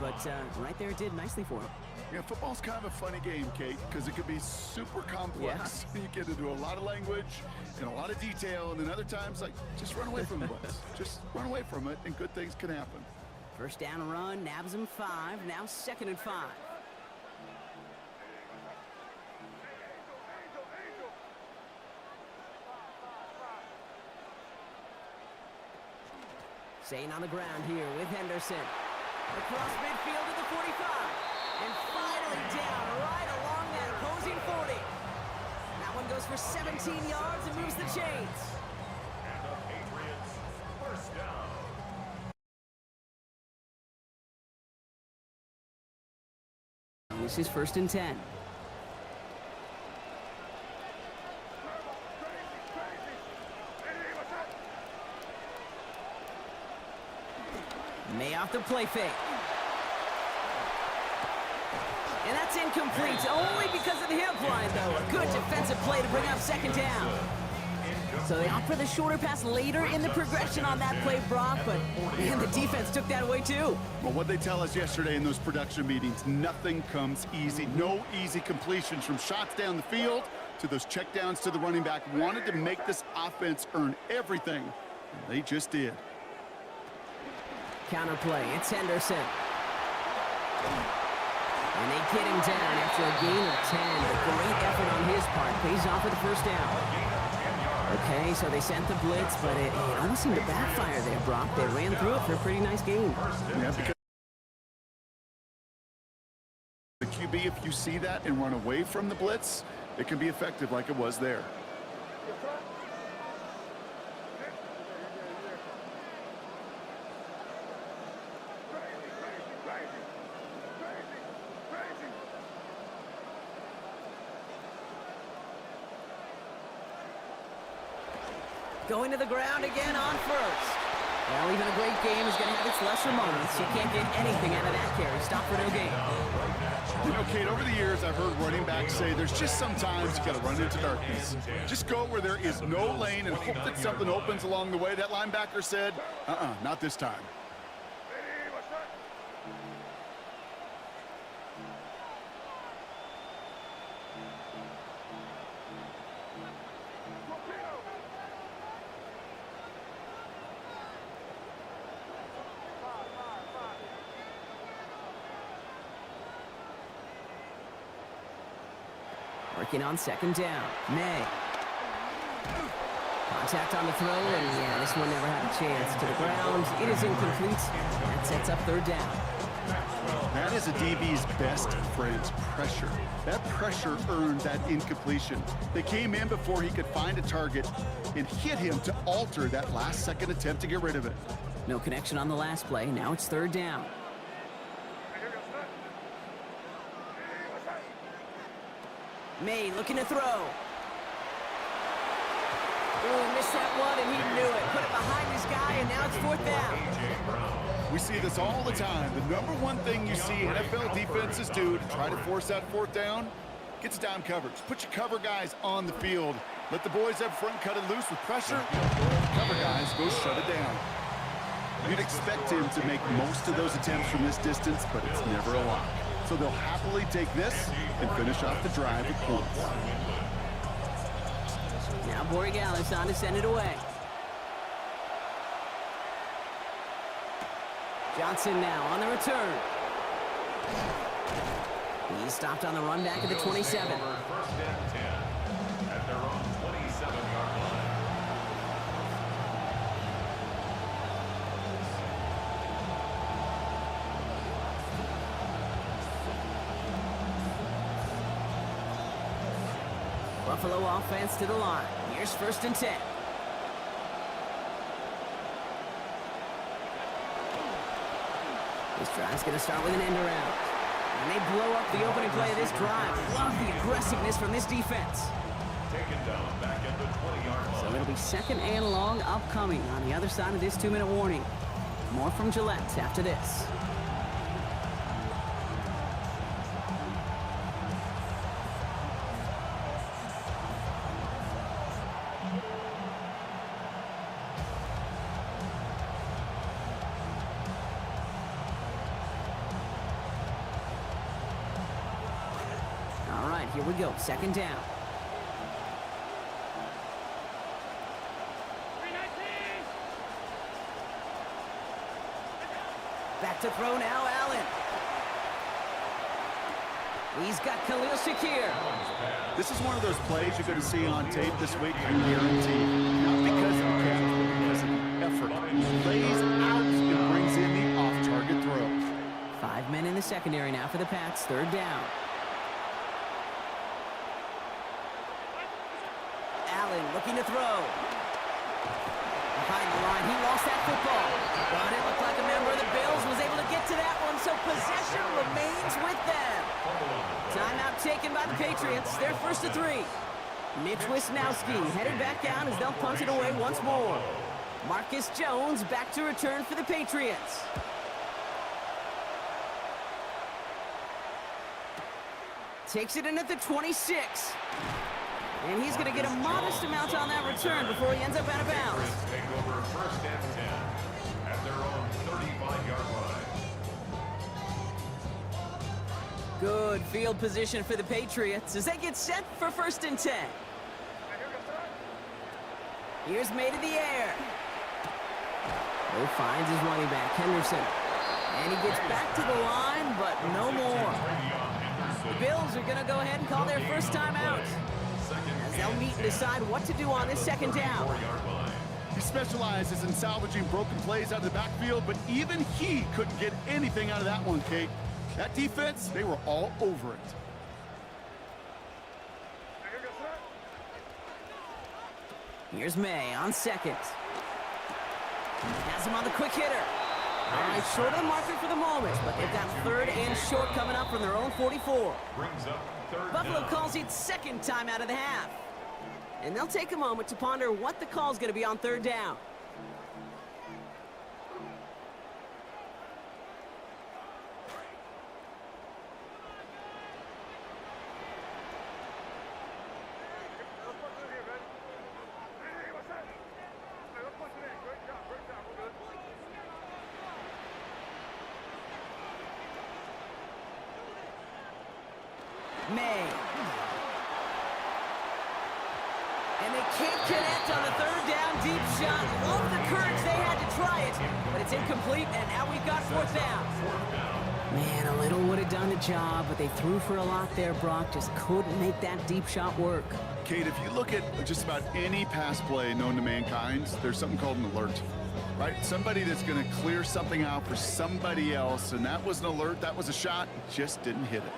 but right there it did nicely for him. Yeah, football's kind of a funny game, Kate, because it can be super complex. Yeah. You get into a lot of language and a lot of detail, and then other times, like, just run away from the blitz. Just run away from it, and good things can happen. First down run, nabs him 5, now 2nd and 5. Staying on the ground here with Henderson. Across midfield to the 45. And finally down right along that opposing 40. That one goes for 17 yards and moves the chains. And the Patriots, first down. This is 1st and 10. May off the play fake. And that's incomplete, only because of the hip line, though. A good defensive play to bring up 2nd down. So they opt for the shorter pass later in the progression on that play, Brock, but man, the defense took that away, too. Well, what they tell us yesterday in those production meetings, nothing comes easy. No easy completions from shots down the field to those checkdowns to the running back. Wanted to make this offense earn everything, and they just did. Counter play, it's Henderson. And they get him down after a gain of 10. A great effort on his part. Pays off with the 1st down. Okay, so they sent the blitz, but it almost seemed to backfire there, Brock. They ran through it for a pretty nice gain. Yeah, because the QB, if you see that and run away from the blitz, it can be effective like it was there. Going to the ground again on 1st. Well, even a great game is going to have its lesser moments. You can't get anything out of that carry. Stop for no gain. You know, Kate, over the years, I've heard running backs say there's just sometimes you got to run into darkness. Just go where there is no lane and hope that something opens along the way. That linebacker said, not this time. Working on 2nd down. May. Contact on the throw, and yeah, this one never had a chance. To the ground, it is incomplete. That sets up 3rd down. That is a DB's best friend, pressure. That pressure earned that incompletion. They came in before he could find a target and hit him to alter that last-second attempt to get rid of it. No connection on the last play. Now it's 3rd down. May looking to throw. Oh, missed that one, and he knew it. Put it behind his guy, and now it's 4th down. We see this all the time. The number one thing you see NFL defenses do to try to force that 4th down, gets down coverage. Put your cover guys on the field. Let the boys up front cut it loose with pressure. Cover guys go shut it down. You'd expect him to make most of those attempts from this distance, but it's never a lock. So they'll happily take this and finish off the drive with points. Now Borregales on to send it away. Johnson now on the return. He's stopped on the run back at the 27. 1st and 10 at their own 27-yard line. Buffalo offense to the line. Here's 1st and 10. This drive's going to start with an end around. And they blow up the opening play of this drive. Love the aggressiveness from this defense. Taken down back at the 20-yard line. So it'll be 2nd and long upcoming on the other side of this 2-minute warning. More from Gillette after this. we go, second down. Back to throw now, Allen. He's got Khalil Shakir. This is one of those plays you're going to see on tape this week, I guarantee. Not because of the catch, but because of the effort. He lays out and brings in the off-target throw. 5 men in the secondary now for the Pats, third down. Allen looking to throw. Behind the line, he lost that football. But it looked like a member of the Bills was able to get to that one, so possession remains with them. Timeout taken by the Patriots. They're first to 3. Mitch Wisnowski headed back down as they'll punt it away once more. Marcus Jones back to return for the Patriots. Takes it in at the 26. And he's going to get a modest amount on that return before he ends up out of bounds. Take over first and 10 at their own 35-yard line. Good field position for the Patriots as they get set for first and 10. Here's made in the air. He finds his running back, Henderson. And he gets back to the line, but no more. The Bills are going to go ahead and call their first time out, as they'll meet and decide what to do on this second down. He specializes in salvaging broken plays out of the backfield, but even he couldn't get anything out of that one, Kate. That defense, they were all over it. Here's May on second. Has him on the quick hitter. All right, short of the marker for the moment, but they've got third and short coming up from their own 44. Brings up third Buffalo down. calls it second time out of the half. And they'll take a moment to ponder what the call is going to be on third down. May. And they can't connect on the third down deep shot. Love the courage they had to try it, but it's incomplete, and now we've got fourth down. Man, a little would have done the job, but they threw for a lot there, Brock. Just couldn't make that deep shot work. Kate, if you look at just about any pass play known to mankind, there's something called an alert, right? Somebody that's going to clear something out for somebody else, and that was an alert, that was a shot, just didn't hit it.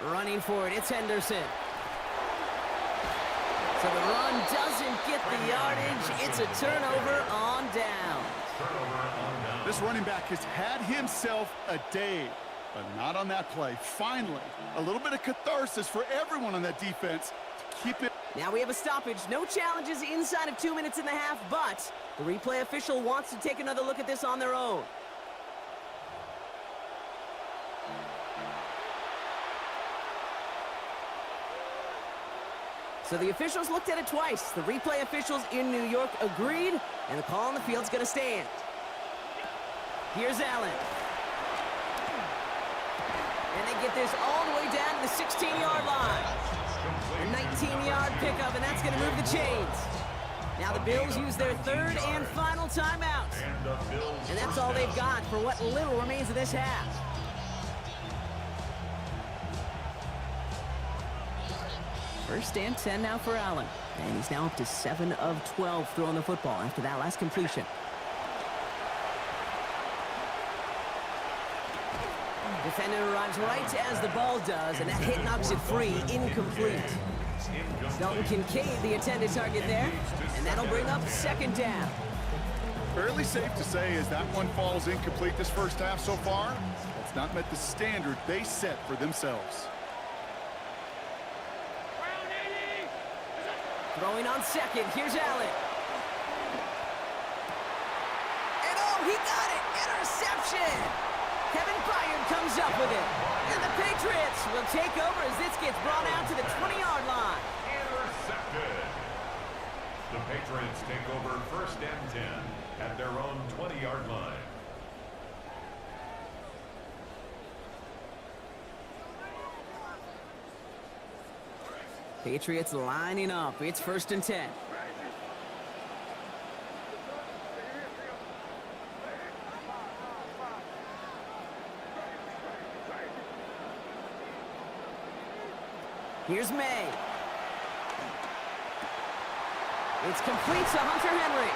Running for it, it's Henderson. So the run doesn't get the yardage. It's a turnover on down. This running back has had himself a day, but not on that play. Finally, a little bit of catharsis for everyone on that defense to keep it. Now we have a stoppage. No challenges inside of 2 minutes and a half, but the replay official wants to take another look at this on their own. So the officials looked at it twice. The replay officials in New York agreed, and the call on the field's going to stand. Here's Allen. And they get this all the way down to the 16-yard line. A 19-yard pickup, and that's going to move the chains. Now the Bills use their third and final timeout. And that's all they've got for what little remains of this half. First and 10 now for Allen. And he's now up to 7 of 12 throwing the football after that last completion. Defender arrives right as the ball does, and that hit knocks it free, incomplete. Dalton Kincaid, the intended target there, and that'll bring up second down. Fairly safe to say as that one falls incomplete this first half so far, it's not met the standard they set for themselves. Throwing on second, here's Allen. And oh, he got it! Interception! Kevin Byard comes up with it. And the Patriots will take over as this gets brought out to the 20-yard line. Intercepted. The Patriots take over 1st and 10 at their own 20-yard line. Patriots lining up. It's 1st and 10. Here's May. It's complete to Hunter Henry.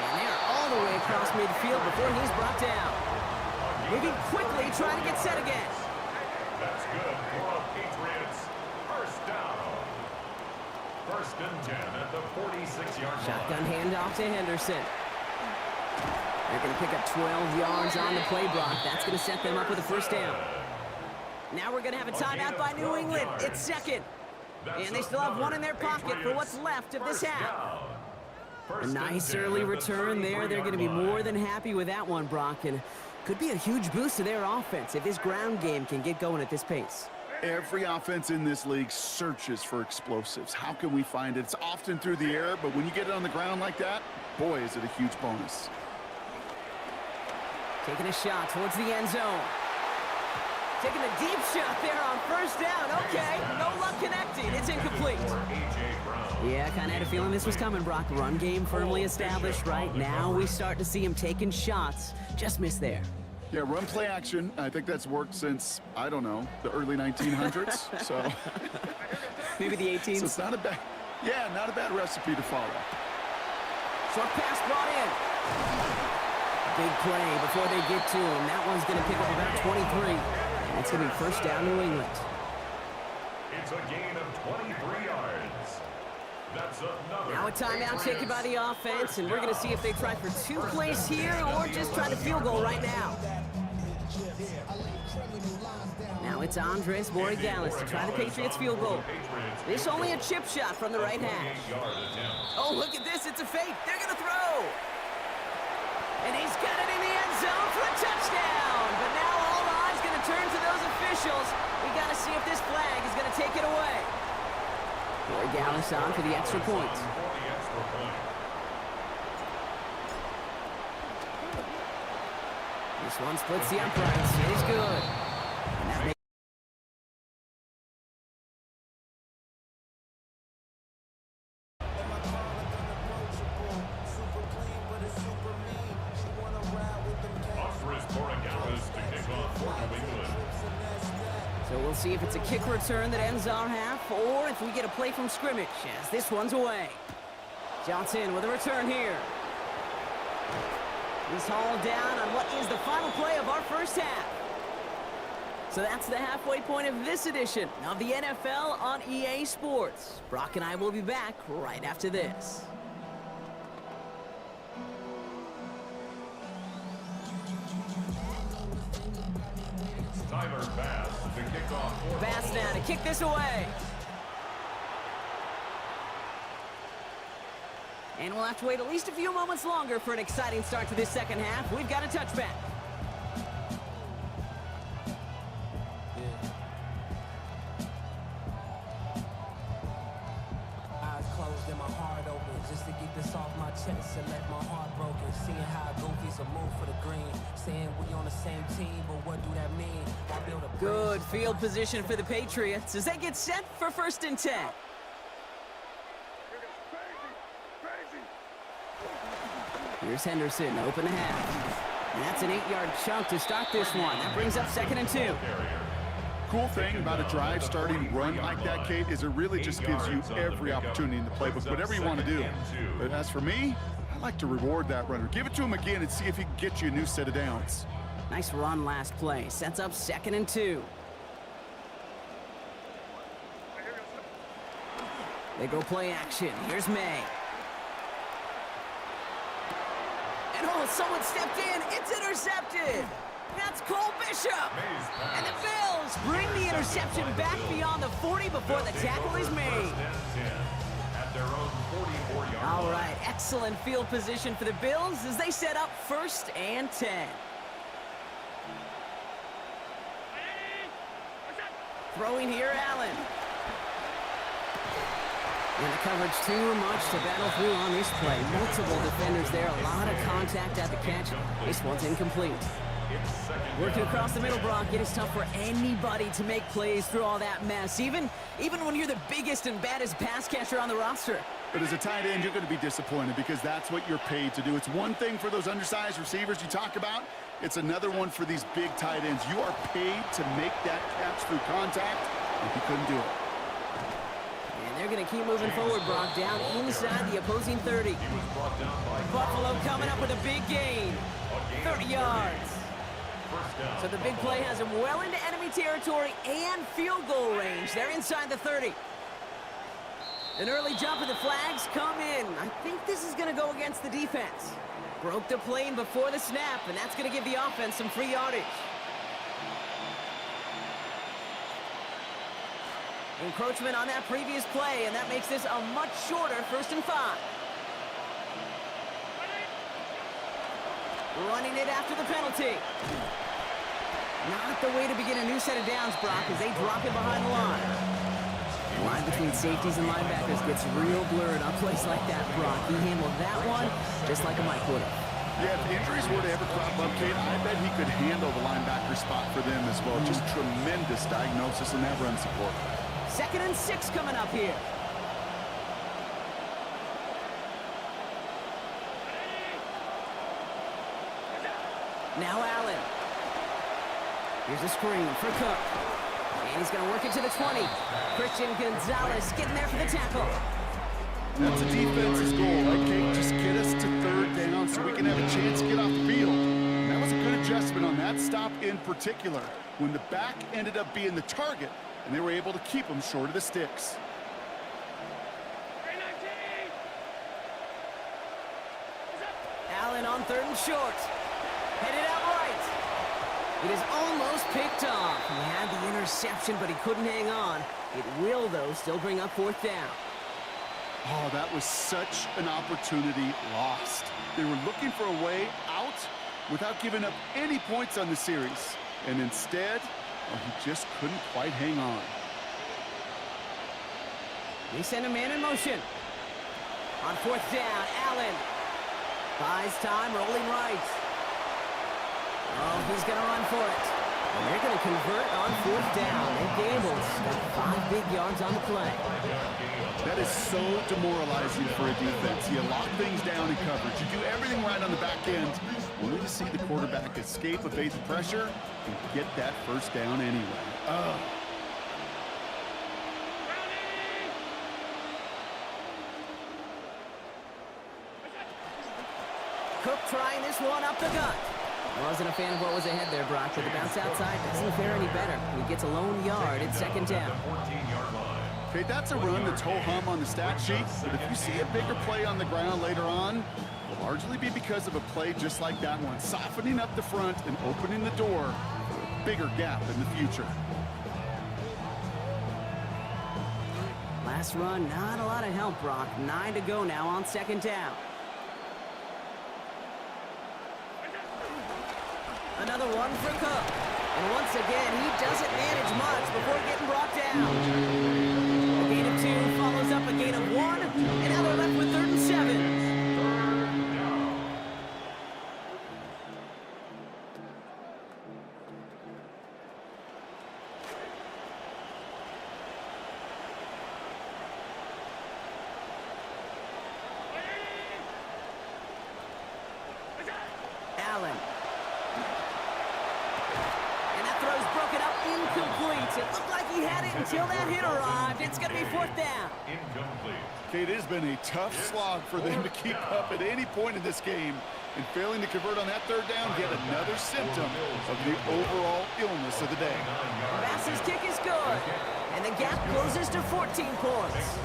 And they're all the way across midfield before he's brought down. Moving quickly, trying to get set again. That's good for the Patriots. 1st down. 1st and 10 at the 46-yard line. Shotgun handoff to Henderson. They're going to pick up 12 yards on the play block. That's going to set them up with a 1st down. Now we're going to have a timeout by New England. It's 2nd. And they still have one in their pocket for what's left of this half. A nice early return there. They're going to be more than happy with that one, Brock. And could be a huge boost to their offense if this ground game can get going at this pace. Every offense in this league searches for explosives. How can we find it? It's often through the air, but when you get it on the ground like that, boy, is it a huge bonus. Taking a shot towards the end zone. Taking a deep shot there on 1st down. Okay, no luck connecting. It's incomplete. Yeah, kind of had a feeling this was coming, Brock. Run game firmly established right now. We start to see him taking shots. Just missed there. Yeah, run play action. I think that's worked since, I don't know, the early 1900s. So maybe the 18s. So it's not a bad, not a bad recipe to follow. Short pass brought in. Big play before they get to him. That one's going to pick up about 23. It's going to be 1st down New England. It's a gain of 23 yards. That's another. Now a timeout taken by the offense, and we're going to see if they try for 2 plays here or just try to field goal right now. Now it's Andres Borregales to try the Patriots field goal. This only a chip shot from the right hash. Oh, look at this. It's a fake. They're going to throw. And he's got it in the end zone for a touchdown. But now all eyes going to turn to those officials. We got to see if this flag is going to take it away. Borregales on for the extra point. This one splits the uprights. It is good. And that makes So we'll see if it's a kick return that ends our half, or if we get a play from scrimmage, as this one's away. Johnson with a return here. He's hauled down on what is the final play of our 1st half. So that's the halfway point of this edition of the NFL on EA Sports. Brock and I will be back right after this. Tyler Bass to kick off. Bass now to kick this away. And we'll have to wait at least a few moments longer for an exciting start to this 2nd half. We've got a touchback. Eyes closed and my heart open, just to get this off my chest and let my heart broken. Seeing how goofies a move for the green, saying we on the same team, but what do that mean? I build a Good field position for the Patriots as they get set for 1st and 10. Here's Henderson, open the half. And that's an 8-yard chunk to start this one. That brings up 2nd and 2. Cool thing about a drive starting run like that, Kate, is it really just gives you every opportunity in the playbook, whatever you want to do. But as for me, I like to reward that runner. Give it to him again and see if he can get you a new set of downs. Nice run last play. Sets up 2nd and 2. They go play action. Here's May. And oh, someone stepped in. It's intercepted. That's Cole Bishop. And the Bills bring the interception back beyond the 40 before the tackle is made. All right, excellent field position for the Bills as they set up 1st and 10. Throwing here, Allen. And the coverage too much to battle through on this play. Multiple defenders there, a lot of contact at the catch. This one's incomplete. Working across the middle, Brock, it is tough for anybody to make plays through all that mess, even when you're the biggest and baddest pass catcher on the roster. But as a tight end, you're going to be disappointed because that's what you're paid to do. It's one thing for those undersized receivers you talk about. It's another one for these big tight ends. You are paid to make that catch through contact, and he couldn't do it. And they're going to keep moving forward, Brock, down inside the opposing 30. Buffalo coming up with a big gain, 30 yards. So the big play has them well into enemy territory and field goal range. They're inside the 30. An early jump of the flags come in. I think this is going to go against the defense. Broke the plane before the snap, and that's going to give the offense some free yardage. Encroachment on that previous play, and that makes this a much shorter 1st and 5. Running it after the penalty. Not the way to begin a new set of downs, Brock, as they drop it behind the line. The line between safeties and linebackers gets real blurred on plays like that, Brock. He handled that one just like a Mike would have. Yeah, if injuries were to ever crop up, Kate, I bet he could handle the linebacker spot for them as well. Just tremendous diagnosis in that run support. 2nd and 6 coming up here. Now Allen. Here's a screen for Cook. And he's going to work it to the 20. Christian Gonzalez getting there for the tackle. That's a defense's goal, right, Kate? Just get us to 3rd down so we can have a chance to get off the field. And that was a good adjustment on that stop in particular, when the back ended up being the target, and they were able to keep him short of the sticks. Allen on 3rd and short. Headed out right. It is almost picked off. He had the interception, but he couldn't hang on. It will, though, still bring up 4th down. Oh, that was such an opportunity lost. They were looking for a way out without giving up any points on the series. And instead, well, he just couldn't quite hang on. They send a man in motion. On 4th down, Allen buys time, rolling right. Oh, he's going to run for it. And they're going to convert on 4th down. They gambled. Got 5 big yards on the play. That is so demoralizing for a defense. You lock things down in coverage. You do everything right on the back end, only to see the quarterback escape, evade the pressure, and get that 1st down anyway. Oh. Cook trying this one up the gut. Wasn't a fan of what was ahead there, Brock, but the bounce outside doesn't fare any better. He gets a lone yard at 2nd down. Okay, that's a run that's ho-hum on the stat sheet, but if you see a bigger play on the ground later on, it will largely be because of a play just like that one, softening up the front and opening the door for a bigger gap in the future. Last run, not a lot of help, Brock. 9 to go now on 2nd down. Another one for Cook. And once again, he doesn't manage much before getting brought down. A gain of 2 follows up a gain of 1. And now they're left with 3rd and 7. Allen. Incomplete. It looked like he had it until that hit arrived. It's going to be 4th down. Incomplete. Okay, it has been a tough slog for them to keep up at any point in this game. And failing to convert on that 3rd down, yet another symptom of the overall illness of the day. Bass's kick is good. And the gap closes to 14 points.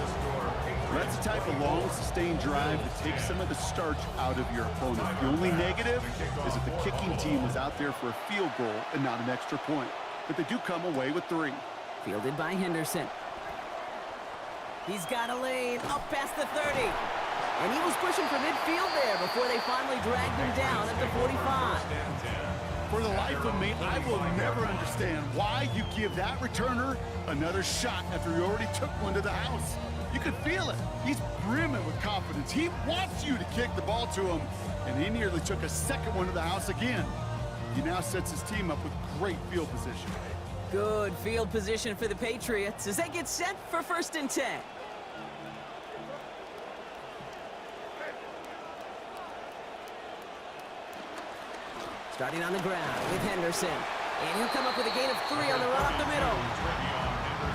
That's the type of long, sustained drive that takes some of the starch out of your opponent. The only negative is that the kicking team was out there for a field goal and not an extra point. But they do come away with 3. Fielded by Henderson. He's got a lane up past the 30. And he was pushing for midfield there before they finally dragged him down at the 45. For the life of me, I will never understand why you give that returner another shot after he already took one to the house. You can feel it. He's brimming with confidence. He wants you to kick the ball to him, and he nearly took a second one to the house again. He now sets his team up with great field position. Good field position for the Patriots as they get set for 1st and 10. Starting on the ground with Henderson. And he'll come up with a gain of 3 on the run up the middle.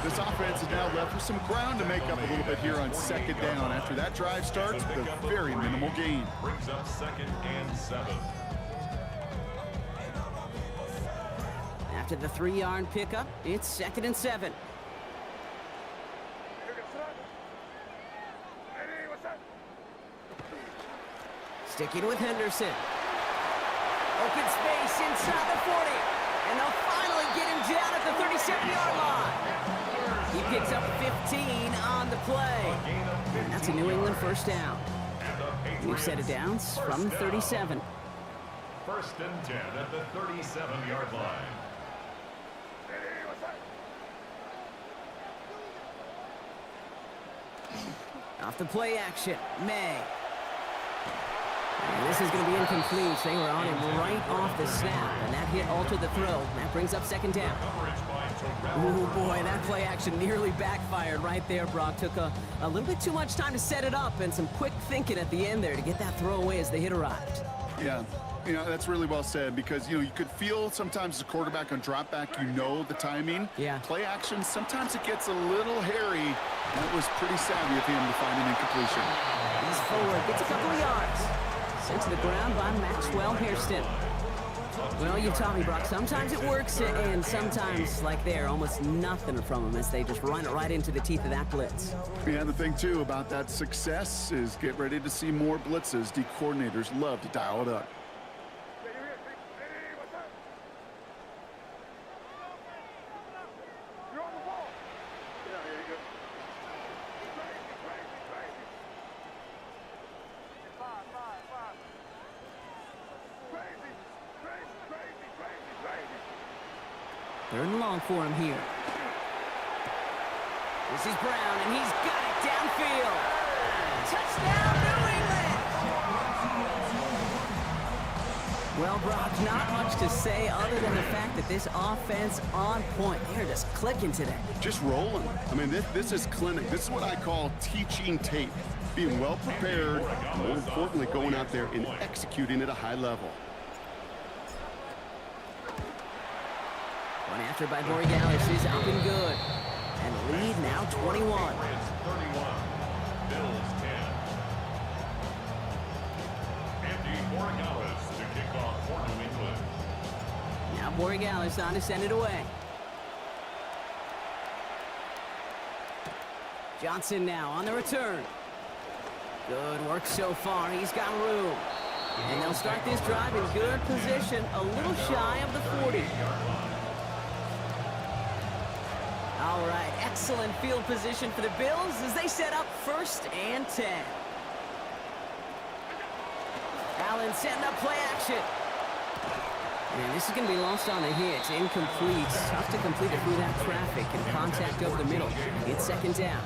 This offense is now left with some ground to make up a little bit here on 2nd down. After that drive starts with a very minimal gain. Brings up 2nd and 7. After the 3-yard pickup, it's 2nd and 7. Sticking with Henderson. Open space inside the 40. And they'll finally get him down at the 37-yard line. He picks up 15 on the play. And that's a New England 1st down. New set of downs from 37. 1st and 10 at the 37-yard line. Off the play action, May. And this is going to be incomplete. They were on him right off the snap, and that hit altered the throw. And that brings up 2nd down. Oh boy, that play action nearly backfired right there, Brock. Took a little bit too much time to set it up and some quick thinking at the end there to get that throw away as the hit arrived. Yeah, that's really well said because, you could feel sometimes the quarterback on drop back, the timing. Yeah. Play action, sometimes it gets a little hairy. That was pretty savvy of him to find an incompletion. He's forward, gets a couple of yards. Sent to the ground by Maxwell Hairston. Well, you taught me, Brock, sometimes it works, and sometimes, like there, almost nothing from them as they just run it right into the teeth of that blitz. Yeah, the thing, too, about that success is get ready to see more blitzes. D coordinators love to dial it up. Third and long for him here. This is Brown, and he's got it downfield. Touchdown, New England! Well, Brock, not much to say other than the fact that this offense on point. They're just clicking today. Just rolling. I mean, this is clinic. This is what I call teaching tape. Being well prepared, and more importantly, going out there and executing at a high level. One after by Borregales is up and good. And the lead now 21. Patriots 31, Bills 10. Andy Borregales to kick off for New England. Now Borregales on to send it away. Johnson now on the return. Good work so far. He's got room. And they'll start this drive in good position, a little shy of the 40. All right, excellent field position for the Bills as they set up 1st and 10. Allen setting up play action. And this is going to be lost on the hit. Incomplete. Tough to complete it through that traffic and contact over the middle. It's 2nd down.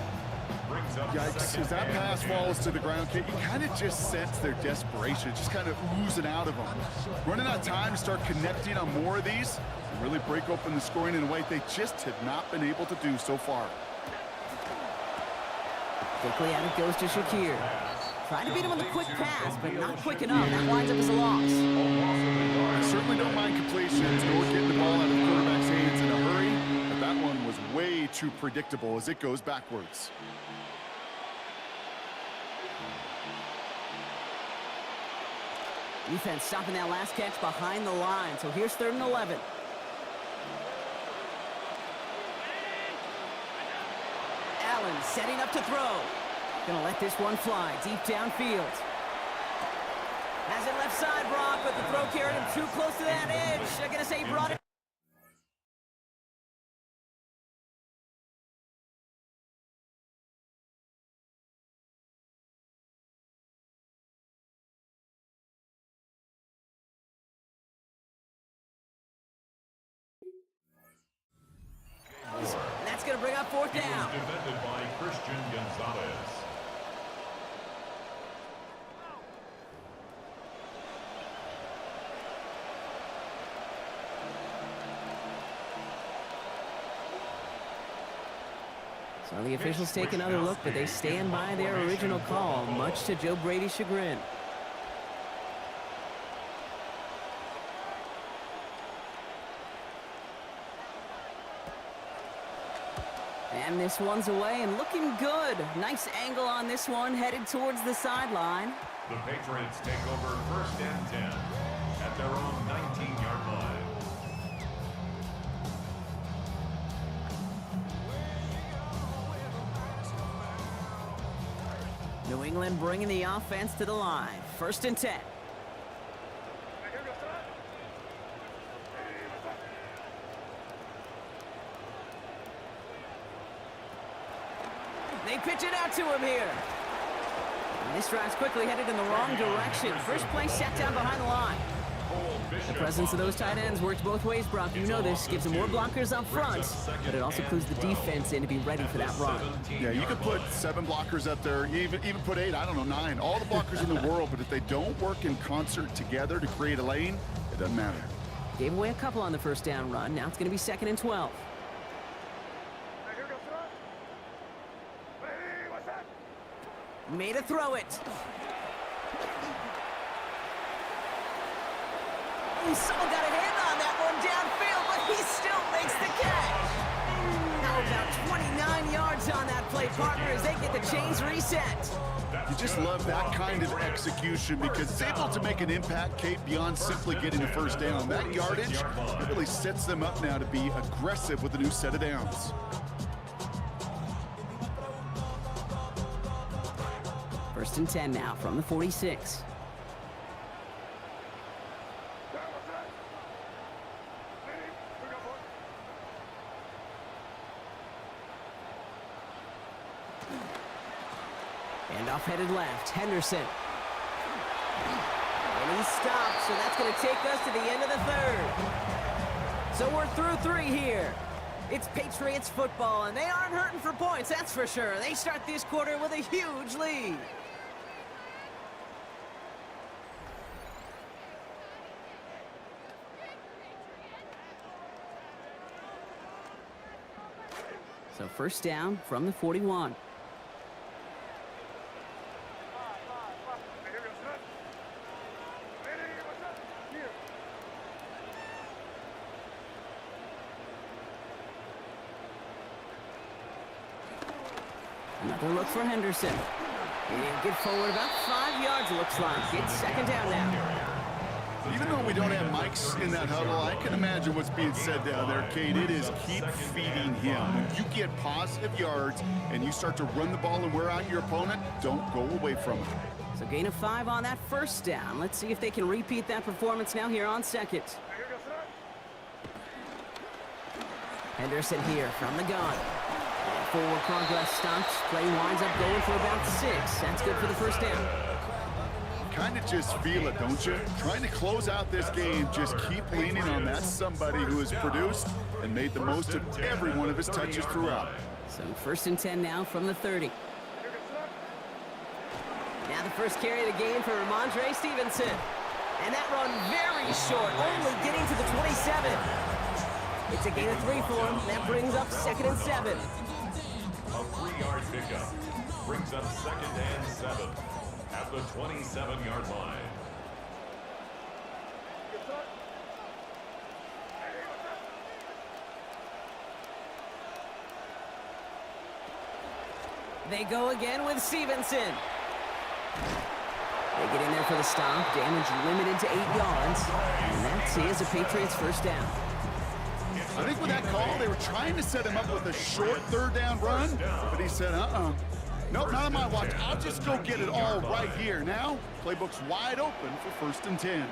Yikes, as that pass falls to the ground, you kind of just sense their desperation, just kind of oozing out of them. Running out of time to start connecting on more of these and really break open the scoring in a way they just have not been able to do so far. Quickly out it goes to Shakir. Trying to beat him with a quick pass, but not quick enough. That winds up as a loss. I certainly don't mind completions nor getting the ball out of the quarterback's hands in a hurry, but that one was way too predictable as it goes backwards. Defense stopping that last catch behind the line. So here's 3rd and 11. Allen setting up to throw. Gonna let this one fly deep downfield. Has it left side, Brock, but the throw carried him too close to that edge. They're gonna say he brought it. to bring up fourth He down. was defended by Christian Gonzalez. So the officials take another look, but they stand by their original call, much to Joe Brady's chagrin. And this one's away and looking good. Nice angle on this one, headed towards the sideline. The Patriots take over 1st and 10 at their own 19-yard line. New England bringing the offense to the line. 1st and 10. They pitch it out to him here. And this drive's quickly headed in the wrong direction. First play set down behind the line. The presence of those tight ends works both ways, Brock. You know this. Gives them more blockers up front, but it also clues the defense in to be ready for that run. Yeah, you could put 7 blockers up there, even put 8, I don't know, 9. All the blockers in the world, but if they don't work in concert together to create a lane, it doesn't matter. Gave away a couple on the first down run. Now it's going to be 2nd and 12. Made a throw it. Someone got a hand on that one downfield, but he still makes the catch. Now about 29 yards on that play, partner, as they get the chains reset. You just love that kind of execution because it's able to make an impact, Kate, beyond simply getting a first down. That yardage, it really sets them up now to be aggressive with a new set of downs. First and 10 now from the 46. Handoff headed left. Henderson. And he stopped, so that's going to take us to the end of the 3rd. So we're through 3 here. It's Patriots football, and they aren't hurting for points, that's for sure. They start this quarter with a huge lead. So first down from the 41. Another look for Henderson. And get forward about 5 yards, looks like. It's 2nd down now. Even though we don't have mics in that huddle, I can imagine what's being said down there, Kate. It is keep feeding him. When you get positive yards and you start to run the ball and wear out your opponent, don't go away from it. So gain of 5 on that first down. Let's see if they can repeat that performance now here on 2nd. Henderson here from the gun. And forward progress stops. Play winds up going for about 6. That's good for the first down. Kind of just feel it, don't you? Trying to close out this game, just keep leaning on that somebody who has produced and made the most of every one of his touches throughout. So 1st and 10 now from the 30. Now the first carry of the game for Ramondre Stevenson. And that run very short, only getting to the 27. It's a gain of 3 for him. That brings up 2nd and 7. A 3-yard pickup brings up 2nd and 7 at the 27-yard line. They go again with Stevenson. They get in there for the stop. Damage limited to 8 yards. And that's it as a Patriots first down. I think with that call, they were trying to set him up with a short 3rd down run, but he said, nope, not on my watch. I'll just go get it all right here. Now, playbook's wide open for 1st and 10.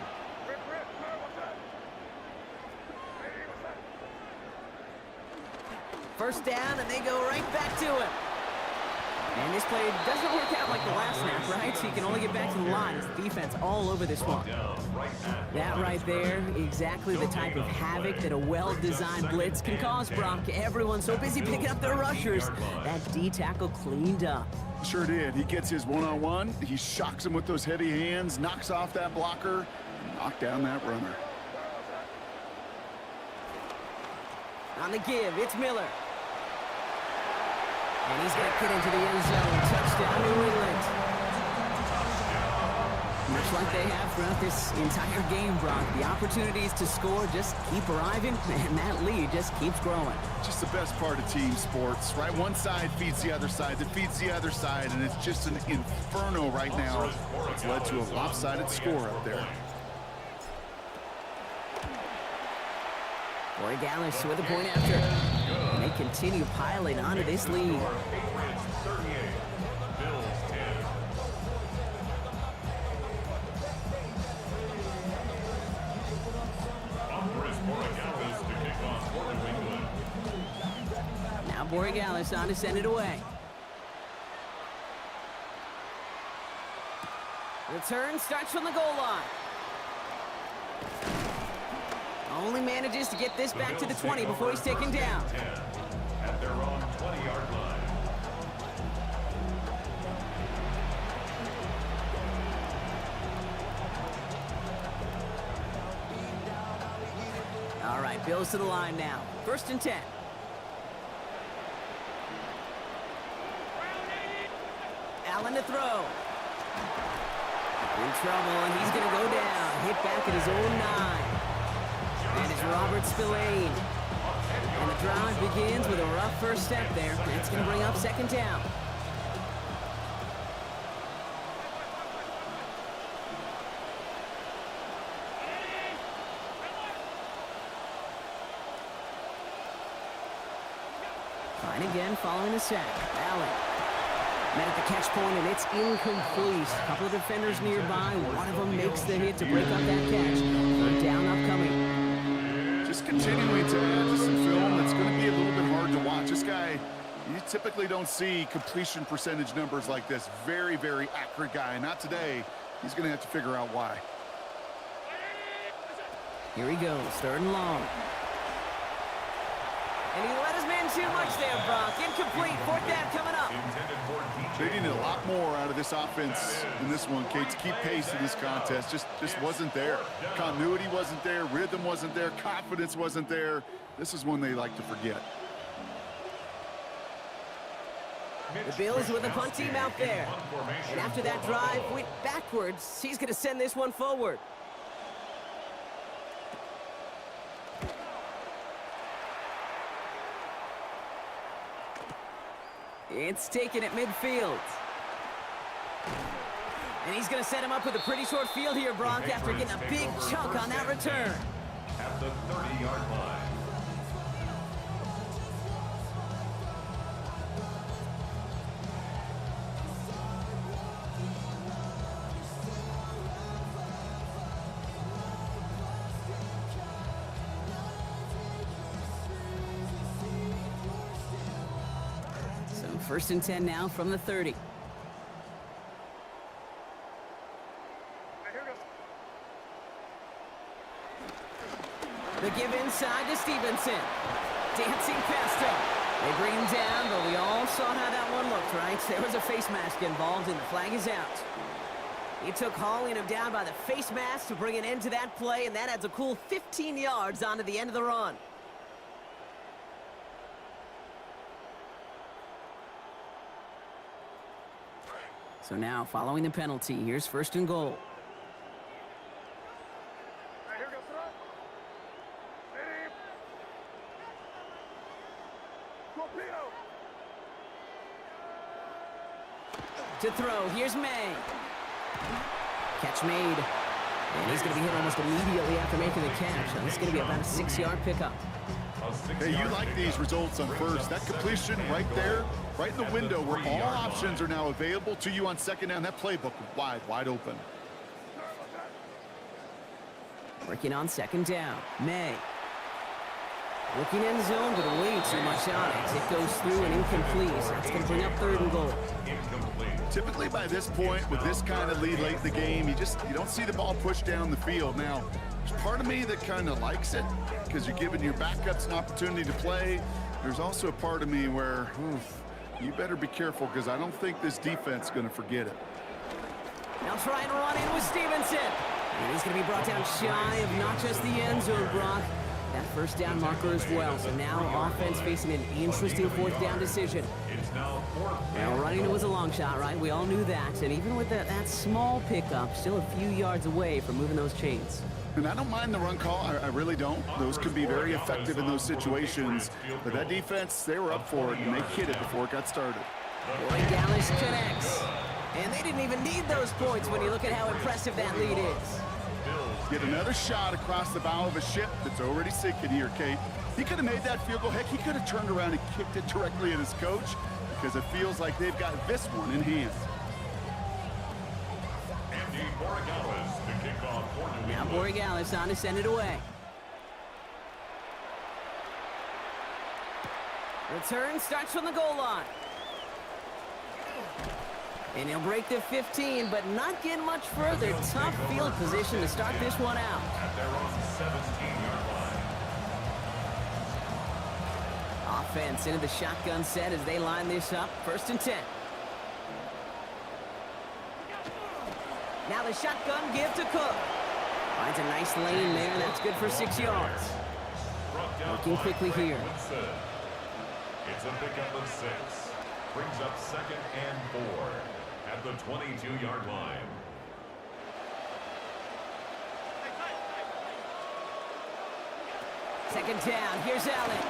First down, and they go right back to him. And this play doesn't work out like the last snap, right? So you can only get back to the line as the defense all over this one. That right there, exactly the type of havoc that a well-designed blitz can cause, Brock. Everyone's so busy picking up their rushers. That D tackle cleaned up. Sure did. He gets his one-on-one. He shocks him with those heavy hands, knocks off that blocker, and knocked down that runner. On the give, it's Miller. And he's going to get into the end zone. Touchdown, New England. Much like they have throughout this entire game, Brock, the opportunities to score just keep arriving, and that lead just keeps growing. Just the best part of team sports, right? One side feeds the other side, that feeds the other side, and it's just an inferno right now. It's led to a lopsided score up there. Corey Gallis with a point after. And they continue piling onto this lead. Now Borregales on to send it away. Return starts from the goal line. Only manages to get this back to the 20 before he's taken down. At their own 20-yard line. All right, Bills to the line now. 1st and 10. Allen to throw. In trouble, and he's going to go down. Hit back at his own 9. And it's Robert Spillane. And the drive begins with a rough first step there. That's going to bring up 2nd down. Fine again following the sack. Allen. Met at the catch point, and it's incomplete. A couple of defenders nearby. One of them makes the hit to break up that catch. 3rd down upcoming. Just continuing to add to some film that's going to be a little bit hard to watch. This guy, you typically don't see completion percentage numbers like this. Very, very accurate guy. Not today. He's going to have to figure out why. Here he goes, 3rd and long. And he let his man too much there, Brock. Incomplete, 4th down coming up. They needed a lot more out of this offense in this one, Kate, to keep pace in this contest. Just wasn't there. Continuity wasn't there. Rhythm wasn't there. Confidence wasn't there. This is one they like to forget. The Bills with a punt team out there. And after that drive went backwards, he's going to send this one forward. It's taken at midfield. And he's going to set him up with a pretty short field here, Brock, after getting a big chunk on that return. At the 30-yard line. So 1st and 10 now from the 30. The give inside to Stevenson. Dancing past him. They bring him down, but we all saw how that one looked, right? There was a face mask involved, and the flag is out. It took hauling him down by the face mask to bring an end to that play, and that adds a cool 15 yards onto the end of the run. So now, following the penalty, here's 1st and goal. To throw, here's May. Catch made. And he's going to be hit almost immediately after making the catch. So this is going to be about a 6-yard pickup. Hey, you like these results on first. That completion right there, right in the window where all options are now available to you on 2nd down. That playbook wide open. Working on 2nd down. May. Looking end zone, but way too much on it. It goes through and incomplete. So that's going to bring up 3rd and goal. Typically by this point, with this kind of lead late in the game, you don't see the ball pushed down the field. Now, there's part of me that kind of likes it because you're giving your backups an opportunity to play. There's also a part of me where, you better be careful because I don't think this defense is going to forget it. Now trying to run in with Stevenson. And he's going to be brought down shy of not just the end zone, Brock. That 1st down marker as well. So now offense facing an interesting 4th down decision. Now running it was a long shot, right? We all knew that. And even with that small pickup, still a few yards away from moving those chains. And I don't mind the run call. I really don't. Those can be very effective in those situations. But that defense, they were up for it, and they hit it before it got started. Boy, Dallas connects. And they didn't even need those points when you look at how impressive that lead is. Get another shot across the bow of a ship that's already sinking here, Kate. He could have made that field goal. Heck, he could have turned around and kicked it directly at his coach because it feels like they've got this one in hand. Now Borregales on to send it away. Return starts from the goal line. And he'll break the 15, but not get much further. Tough field position to start this one out. At their own 17-yard line. Offense into the shotgun set as they line this up. 1st and 10. Now the shotgun give to Cook. Finds a nice lane there. That's good for 6 yards. Working quickly here. It's a pickup of 6. Brings up 2nd and 4 at the 22-yard line. Second down. Here's Allen.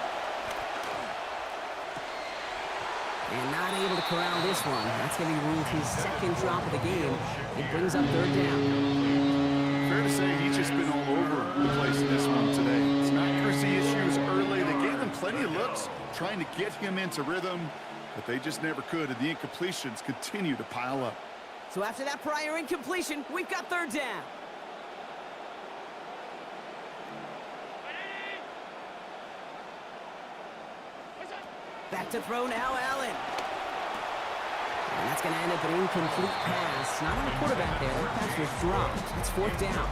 And not able to corral this one. That's going to be ruled his 2nd drop of the game. It brings up 3rd down. Fair to say he's just been all over the place in this one today. Some accuracy issues early. They gave him plenty of looks trying to get him into rhythm, but they just never could, and the incompletions continue to pile up. So after that prior incompletion, we've got 3rd down. Back to throw now, Allen. And that's going to end up an incomplete pass. Not on the quarterback there. That pass was dropped. It's 4th down.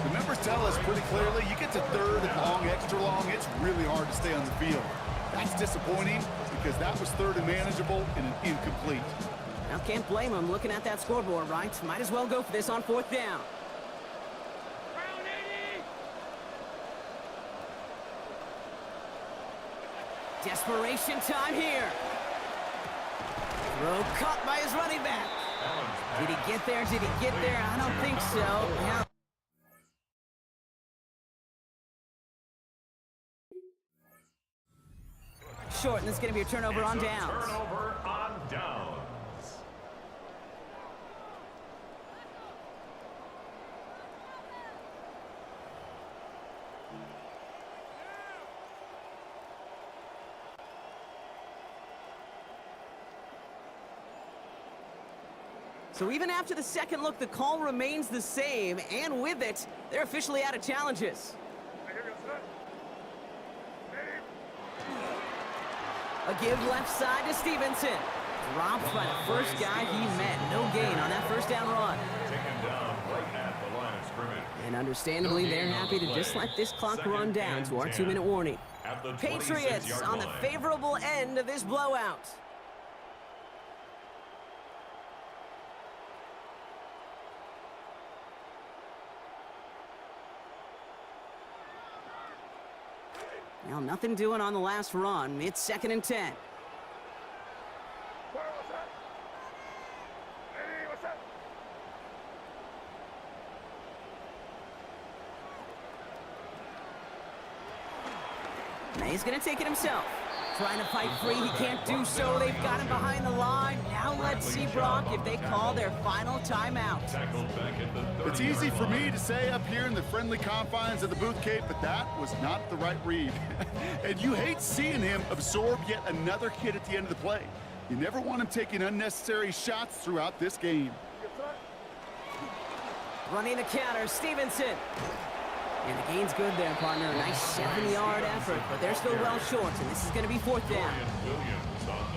The numbers tell us pretty clearly, you get to 3rd and long, extra long, it's really hard to stay on the field. That's disappointing because that was 3rd and manageable and an incomplete. Now, can't blame him looking at that scoreboard, right? Might as well go for this on 4th down. Desperation time here. Throw caught by his running back. Did he get there? Did he get there? I don't think so. Yeah. Short, and this is going to be a turnover on downs. Turnover on downs. So even after the 2nd look, the call remains the same, and with it, they're officially out of challenges. A give left side to Stevenson. Dropped by the first guy he met. No gain on that 1st down run. Taken down right at the line of scrimmage. And understandably, they're happy to just let this clock run down to our 2-minute warning. Patriots on the favorable end of this blowout. Well, nothing doing on the last run. It's 2nd and 10. Now he's going to take it himself. Trying to fight free. He can't do so. They've got him behind the line. Now let's see, Brock, if they call their final timeout. It's easy for me to say up here in the friendly confines of the booth, Kate, but that was not the right read. And you hate seeing him absorb yet another hit at the end of the play. You never want him taking unnecessary shots throughout this game. Running the counter, Stevenson. And the gain's good there, partner. A nice 7-yard effort, but they're still well short, and this is going to be 4th down.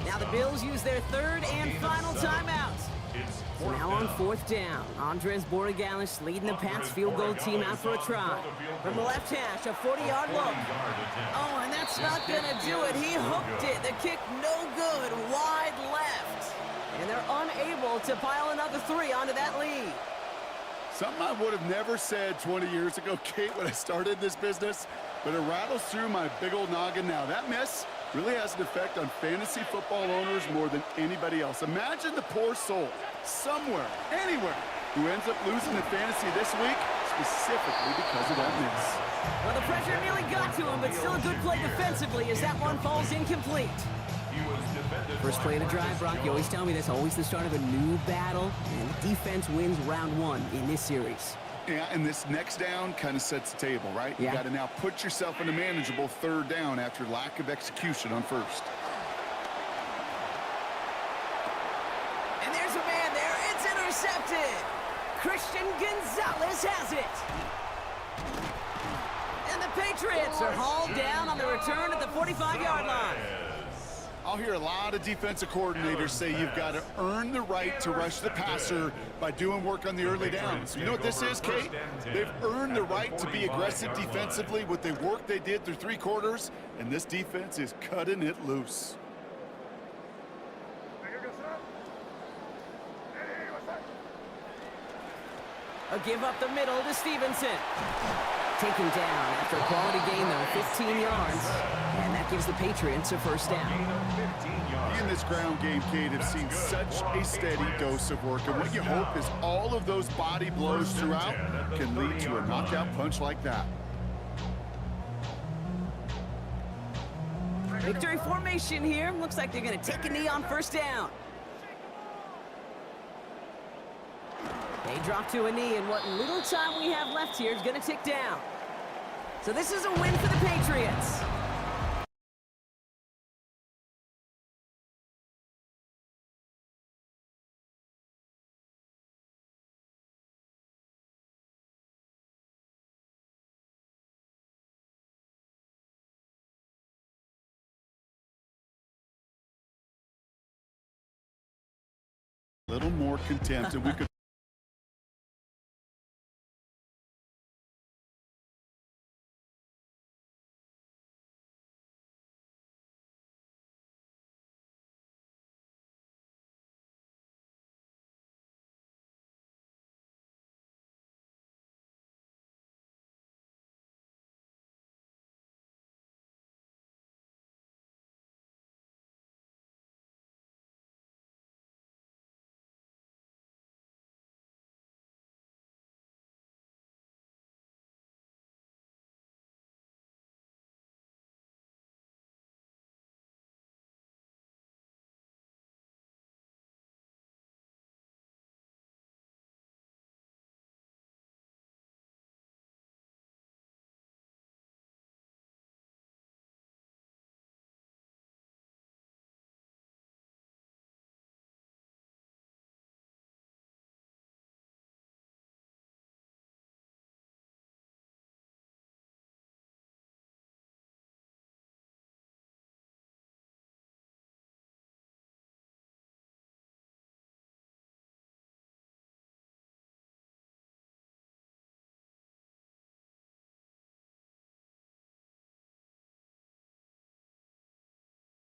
Now the Bills use their 3rd and final timeout. So now on 4th down, Andres Borregalis leading the PATS field goal team out for a try. From the left hash, a 40-yard look. Oh, and that's not going to do it. He hooked it. The kick no good, wide left. And they're unable to pile another 3 onto that lead. Something I would have never said 20 years ago, Kate, when I started this business, but it rattles through my big old noggin now. That miss really has an effect on fantasy football owners more than anybody else. Imagine the poor soul somewhere, anywhere, who ends up losing in fantasy this week specifically because of that miss. Well, the pressure nearly got to him, but still a good play defensively as that one falls incomplete. First play of the drive, Brock, you always tell me that's always the start of a new battle, and the defense wins round 1 in this series. Yeah, and this next down kind of sets the table, right? Yeah. You got to now put yourself in a manageable 3rd down after lack of execution on 1st. And there's a man there. It's intercepted. Christian Gonzalez has it. And the Patriots are hauled down on the return at the 45-yard line. I'll hear a lot of defensive coordinators say you've got to earn the right to rush the passer by doing work on the early downs. You know what this is, Kate? They've earned the right to be aggressive defensively with the work they did through 3 quarters, and this defense is cutting it loose. A give up the middle to Stevenson. Taken down after a quality gain, though, 15 yards. And that gives the Patriots a 1st down. In this ground game, Kate, have seen such a steady dose of work. And what you hope is all of those body blows throughout can lead to a knockout punch like that. Victory formation here. Looks like they're going to take a knee on 1st down. They drop to a knee, and what little time we have left here is going to tick down. So this is a win for the Patriots. A little more contempt, and we could